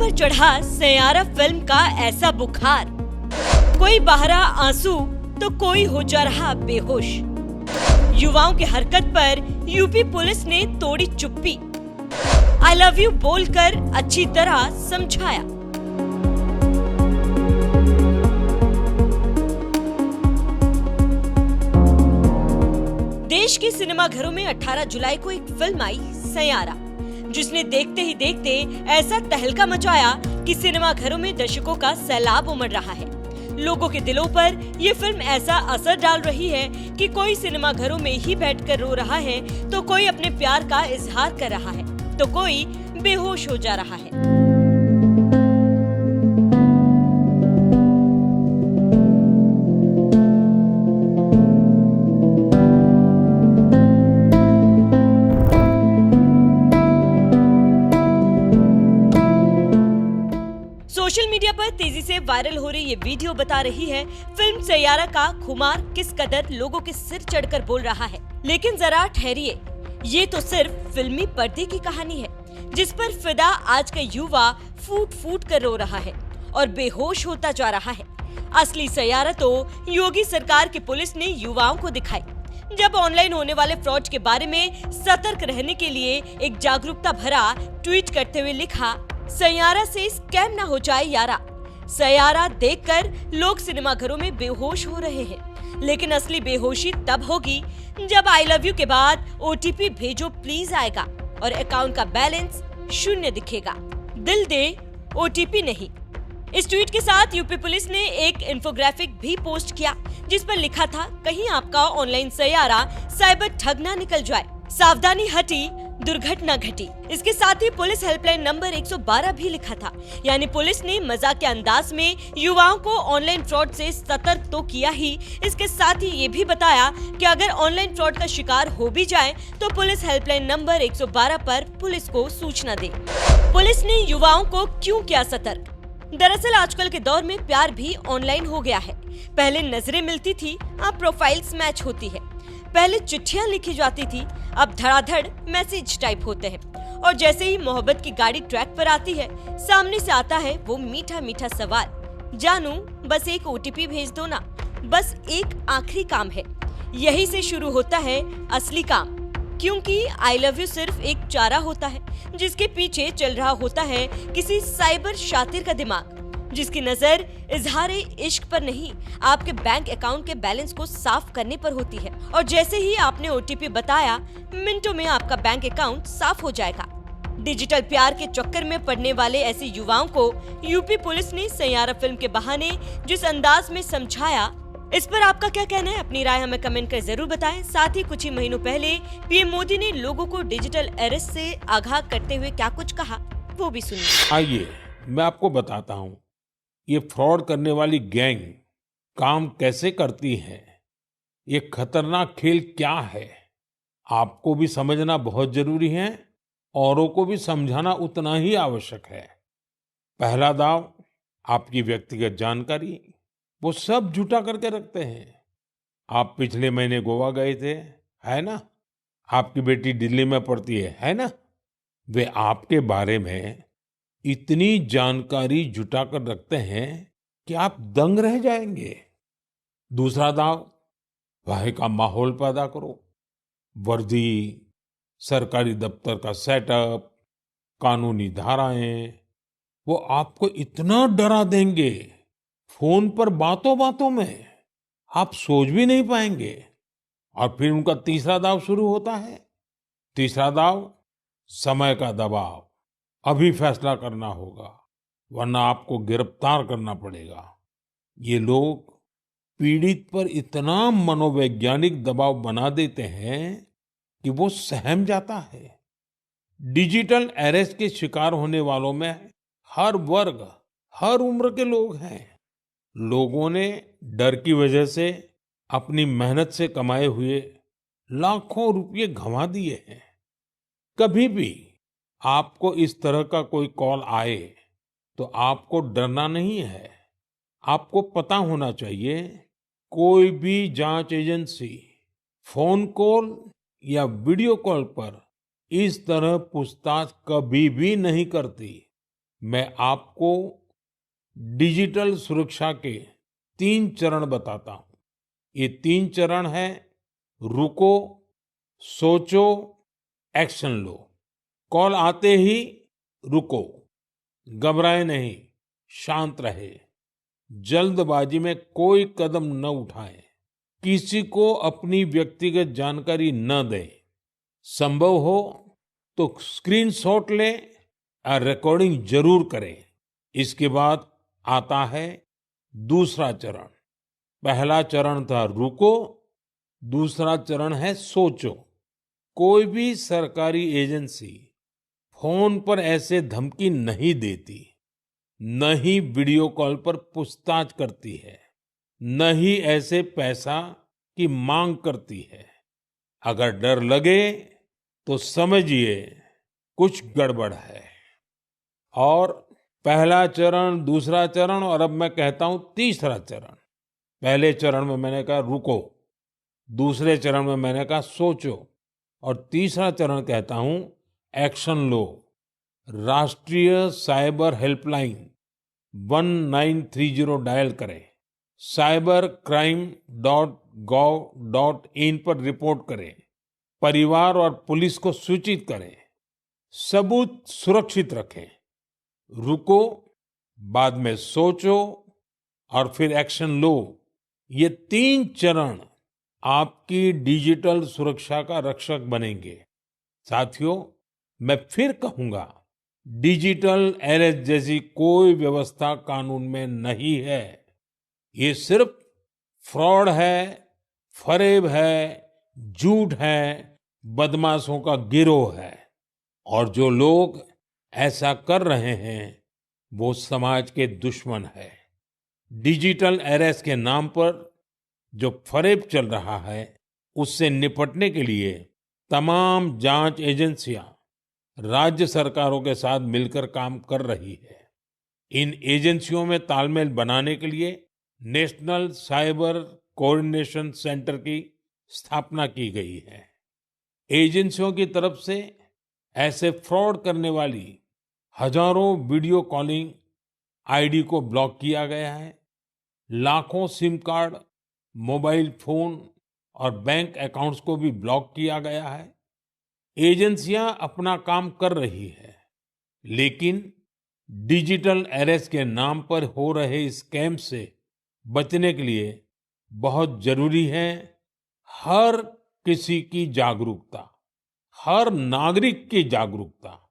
पर चढ़ा सैयारा फिल्म का ऐसा बुखार, कोई बहा रहा आंसू तो कोई हो जा रहा बेहोश। युवाओं की हरकत पर यूपी पुलिस ने तोड़ी चुप्पी, आई लव यू बोलकर अच्छी तरह समझाया। देश के सिनेमाघरों में 18 जुलाई को एक फिल्म आई सैयारा, जिसने देखते ही देखते ऐसा तहलका मचाया कि सिनेमाघरों में दर्शकों का सैलाब उमड़ रहा है। लोगों के दिलों पर ये फिल्म ऐसा असर डाल रही है कि कोई सिनेमाघरों में ही बैठकर रो रहा है, तो कोई अपने प्यार का इजहार कर रहा है, तो कोई बेहोश हो जा रहा है। सोशल मीडिया पर तेजी से वायरल हो रही ये वीडियो बता रही है फिल्म सैयारा का खुमार किस कदर लोगों के सिर चढ़कर बोल रहा है। लेकिन जरा ठहरिए, ये तो सिर्फ फिल्मी पर्दे की कहानी है, जिस पर फिदा आज का युवा फूट फूट कर रो रहा है और बेहोश होता जा रहा है। असली सैयारा तो योगी सरकार की पुलिस ने युवाओं को दिखाई, जब ऑनलाइन होने वाले फ्रॉड के बारे में सतर्क रहने के लिए एक जागरूकता भरा ट्वीट करते हुए लिखा, सैयारा से स्कैम ना हो जाए यारा। सैयारा देखकर लोग सिनेमाघरों में बेहोश हो रहे हैं, लेकिन असली बेहोशी तब होगी जब आई लव यू के बाद ओटीपी भेजो प्लीज आएगा और अकाउंट का बैलेंस शून्य दिखेगा। दिल दे ओटीपी नहीं। इस ट्वीट के साथ यूपी पुलिस ने एक इंफोग्राफिक भी पोस्ट किया, जिस पर लिखा था, कहीं आपका ऑनलाइन सैयारा साइबर ठग ना निकल जाए, सावधानी हटी दुर्घटना घटी। इसके साथ ही पुलिस हेल्पलाइन नंबर 112 भी लिखा था। यानी पुलिस ने मजाक के अंदाज में युवाओं को ऑनलाइन फ्रॉड से सतर्क तो किया ही, इसके साथ ही ये भी बताया कि अगर ऑनलाइन फ्रॉड का शिकार हो भी जाए तो पुलिस हेल्पलाइन नंबर 112 पर पुलिस को सूचना दे। पुलिस ने युवाओं को क्यों किया सतर्क? दरअसल आजकल के दौर में प्यार भी ऑनलाइन हो गया है। पहले नजरें मिलती थी, अब प्रोफाइल्स मैच होती है। पहले चिट्ठियां लिखी जाती थी, अब धड़ाधड़ मैसेज टाइप होते हैं। और जैसे ही मोहब्बत की गाड़ी ट्रैक पर आती है, सामने से आता है वो मीठा मीठा सवाल, जानू बस एक ओटीपी भेज दो ना, बस एक आखिरी काम है। यही से शुरू होता है असली काम, क्योंकि आई लव यू सिर्फ एक चारा होता है, जिसके पीछे चल रहा होता है किसी साइबर शातिर का दिमाग, जिसकी नजर इजहारे इश्क पर नहीं, आपके बैंक अकाउंट के बैलेंस को साफ करने पर होती है। और जैसे ही आपने ओटीपी बताया, मिनटों में आपका बैंक अकाउंट साफ हो जाएगा। डिजिटल प्यार के चक्कर में पड़ने वाले ऐसे युवाओं को यूपी पुलिस ने सैयारा फिल्म के बहाने जिस अंदाज में समझाया, इस पर आपका क्या कहना है? अपनी राय हमें कमेंट कर जरूर बताएं। साथ ही कुछ ही महीनों पहले पीएम मोदी ने लोगों को डिजिटल अरेस्ट से आगाह करते हुए क्या कुछ कहा, वो भी सुनिए। आइए मैं आपको बताता हूँ ये फ्रॉड करने वाली गैंग काम कैसे करती है, ये खतरनाक खेल क्या है, आपको भी समझना बहुत जरूरी है, औरों को भी समझाना उतना ही आवश्यक है। पहला दाव, आपकी व्यक्तिगत जानकारी वो सब जुटा करके रखते हैं। आप पिछले महीने गोवा गए थे, है ना? आपकी बेटी दिल्ली में पढ़ती है ना? वे आपके बारे में इतनी जानकारी जुटा कर रखते हैं कि आप दंग रह जाएंगे। दूसरा दाव, वहाँ का माहौल पैदा करो। वर्दी, सरकारी दफ्तर का सेटअप, कानूनी धाराएं, वो आपको इतना डरा देंगे, फोन पर बातों बातों में आप सोच भी नहीं पाएंगे। और फिर उनका तीसरा दाव शुरू होता है। तीसरा दाव, समय का दबाव, अभी फैसला करना होगा वरना आपको गिरफ्तार करना पड़ेगा। ये लोग पीड़ित पर इतना मनोवैज्ञानिक दबाव बना देते हैं कि वो सहम जाता है। डिजिटल अरेस्ट के शिकार होने वालों में हर वर्ग, हर उम्र के लोग हैं। लोगों ने डर की वजह से अपनी मेहनत से कमाए हुए लाखों रुपए गंवा दिए हैं। कभी भी आपको इस तरह का कोई कॉल आए तो आपको डरना नहीं है। आपको पता होना चाहिए, कोई भी जांच एजेंसी फोन कॉल या वीडियो कॉल पर इस तरह पूछताछ कभी भी नहीं करती। मैं आपको डिजिटल सुरक्षा के 3 चरण बताता हूं। ये 3 चरण हैं: रुको, सोचो, एक्शन लो। कॉल आते ही रुको, घबराए नहीं, शांत रहे, जल्दबाजी में कोई कदम न उठाएं, किसी को अपनी व्यक्तिगत जानकारी न दें, संभव हो तो स्क्रीनशॉट लें और रिकॉर्डिंग जरूर करें। इसके बाद आता है दूसरा चरण। पहला चरण था रुको, दूसरा चरण है सोचो। कोई भी सरकारी एजेंसी फोन पर ऐसे धमकी नहीं देती, न ही वीडियो कॉल पर पूछताछ करती है, न ही ऐसे पैसा की मांग करती है। अगर डर लगे तो समझिए कुछ गड़बड़ है। और पहला चरण, दूसरा चरण और अब मैं कहता हूं तीसरा चरण। पहले चरण में मैंने कहा रुको, दूसरे चरण में मैंने कहा सोचो और तीसरा चरण कहता हूं एक्शन लो। राष्ट्रीय साइबर हेल्पलाइन 1930 डायल करें, cybercrime.gov.in पर रिपोर्ट करें, परिवार और पुलिस को सूचित करें, सबूत सुरक्षित रखें। रुको, बाद में सोचो और फिर एक्शन लो। ये 3 चरण आपकी डिजिटल सुरक्षा का रक्षक बनेंगे। साथियों, मैं फिर कहूंगा, डिजिटल अरेस्ट जैसी कोई व्यवस्था कानून में नहीं है। ये सिर्फ फ्रॉड है, फरेब है, झूठ है, बदमाशों का गिरोह है। और जो लोग ऐसा कर रहे हैं, वो समाज के दुश्मन है। डिजिटल अरेस्ट के नाम पर जो फरेब चल रहा है, उससे निपटने के लिए तमाम जांच एजेंसियां राज्य सरकारों के साथ मिलकर काम कर रही है। इन एजेंसियों में तालमेल बनाने के लिए नेशनल साइबर कोऑर्डिनेशन सेंटर की स्थापना की गई है। एजेंसियों की तरफ से ऐसे फ्रॉड करने वाली हजारों वीडियो कॉलिंग आईडी को ब्लॉक किया गया है। लाखों सिम कार्ड, मोबाइल फोन और बैंक अकाउंट्स को भी ब्लॉक किया गया है। एजेंसियां अपना काम कर रही है, लेकिन डिजिटल अरेस्ट के नाम पर हो रहे स्कैम से बचने के लिए बहुत जरूरी है हर किसी की जागरूकता, हर नागरिक की जागरूकता।